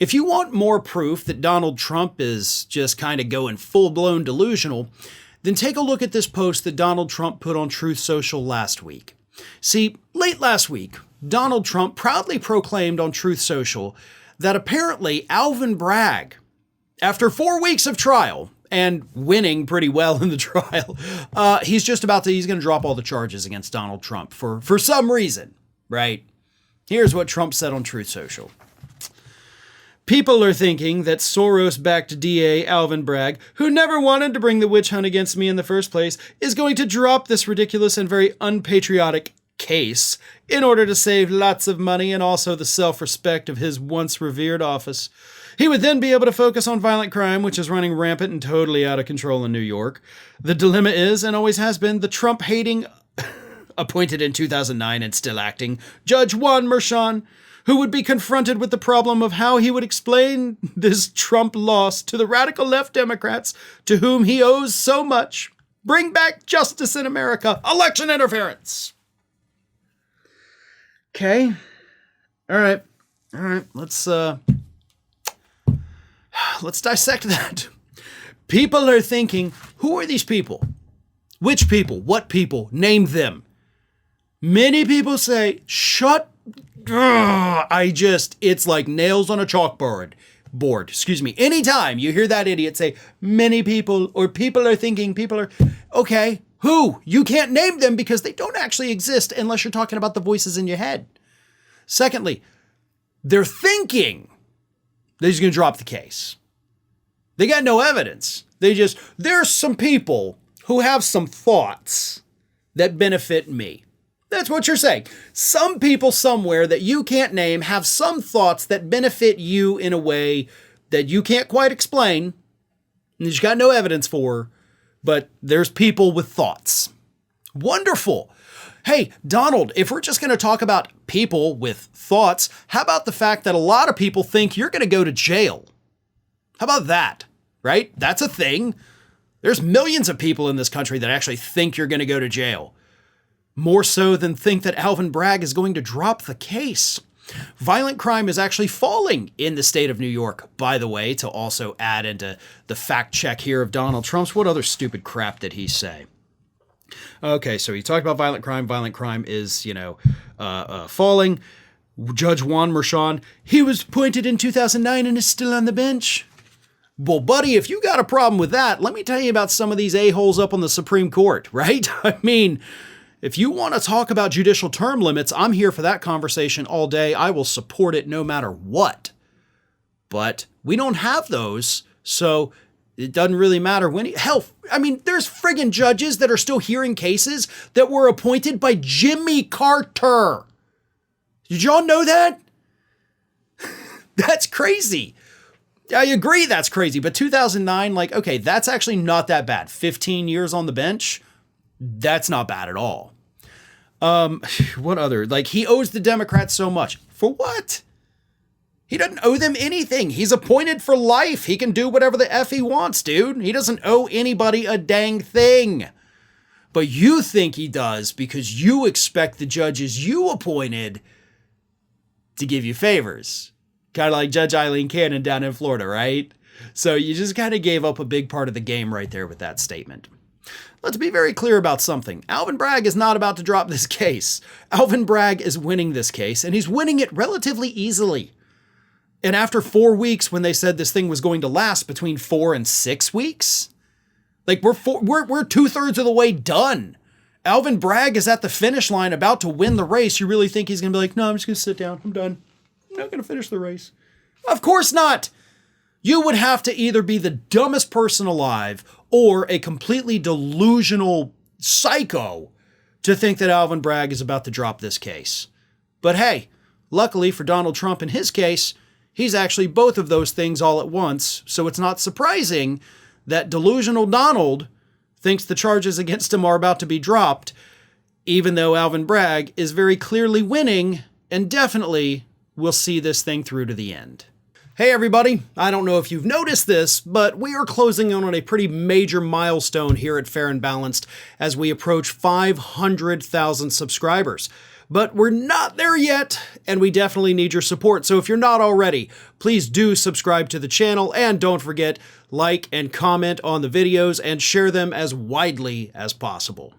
If you want more proof that Donald Trump is just kind of going full-blown delusional, then take a look at this post that Donald Trump put on Truth Social last week. See, late last week, Donald Trump proudly proclaimed on Truth Social that apparently Alvin Bragg, after 4 weeks of trial and winning pretty well in the trial, he's going to drop all the charges against Donald Trump for some reason, right? Here's what Trump said on Truth Social. People are thinking that Soros-backed DA Alvin Bragg, who never wanted to bring the witch hunt against me in the first place, is going to drop this ridiculous and very unpatriotic case in order to save lots of money and also the self-respect of his once revered office. He would then be able to focus on violent crime, which is running rampant and totally out of control in New York. The dilemma is, and always has been, the Trump-hating, appointed in 2009 and still acting, Judge Juan Merchan, who would be confronted with the problem of how he would explain this Trump loss to the radical left Democrats to whom he owes so much. Bring back justice in America. Election interference. Okay. All right. Let's dissect that. People are thinking, who are these people? Which people? What people? Name them. Many people say, it's like nails on a chalkboard. Anytime you hear that idiot say, many people, or people are thinking, okay, who? You can't name them because they don't actually exist unless you're talking about the voices in your head. Secondly, they're thinking they're just going to drop the case. They got no evidence. There's some people who have some thoughts that benefit me. That's what you're saying. Some people somewhere that you can't name have some thoughts that benefit you in a way that you can't quite explain, and you've got no evidence for, but there's people with thoughts. Wonderful. Hey, Donald, if we're just going to talk about people with thoughts, how about the fact that a lot of people think you're going to go to jail? How about that, right? That's a thing. There's millions of people in this country that actually think you're going to go to jail. More so than think that Alvin Bragg is going to drop the case. Violent crime is actually falling in the state of New York, by the way, to also add into the fact check here of Donald Trump's. What other stupid crap did he say? Okay, so he talked about violent crime. Violent crime is, falling. Judge Juan Merchan, he was appointed in 2009 and is still on the bench. Well, buddy, if you got a problem with that, let me tell you about some of these a-holes up on the Supreme Court, right? I mean, if you want to talk about judicial term limits, I'm here for that conversation all day. I will support it no matter what. But we don't have those, so it doesn't really matter when. There's friggin' judges that are still hearing cases that were appointed by Jimmy Carter. Did y'all know that? That's crazy. I agree that's crazy, but 2009, okay, that's actually not that bad. 15 years on the bench, that's not bad at all. What other? He owes the Democrats so much. For what? He doesn't owe them anything. He's appointed for life. He can do whatever the F he wants, dude. He doesn't owe anybody a dang thing. But you think he does because you expect the judges you appointed to give you favors. Kind of like Judge Eileen Cannon down in Florida, right? So you just kind of gave up a big part of the game right there with that statement. Let's be very clear about something. Alvin Bragg is not about to drop this case. Alvin Bragg is winning this case, and he's winning it relatively easily. And after 4 weeks, when they said this thing was going to last between 4 and 6 weeks, we're 2/3 of the way done. Alvin Bragg is at the finish line about to win the race. You really think he's going to be like, no, I'm just going to sit down. I'm done. I'm not going to finish the race. Of course not. You would have to either be the dumbest person alive or a completely delusional psycho to think that Alvin Bragg is about to drop this case. But hey, luckily for Donald Trump in his case, he's actually both of those things all at once, so it's not surprising that delusional Donald thinks the charges against him are about to be dropped, even though Alvin Bragg is very clearly winning and definitely will see this thing through to the end. Hey everybody, I don't know if you've noticed this, but we are closing in on a pretty major milestone here at Fair and Balanced as we approach 500,000 subscribers. But we're not there yet, and we definitely need your support. So if you're not already, please do subscribe to the channel, and don't forget, like and comment on the videos and share them as widely as possible.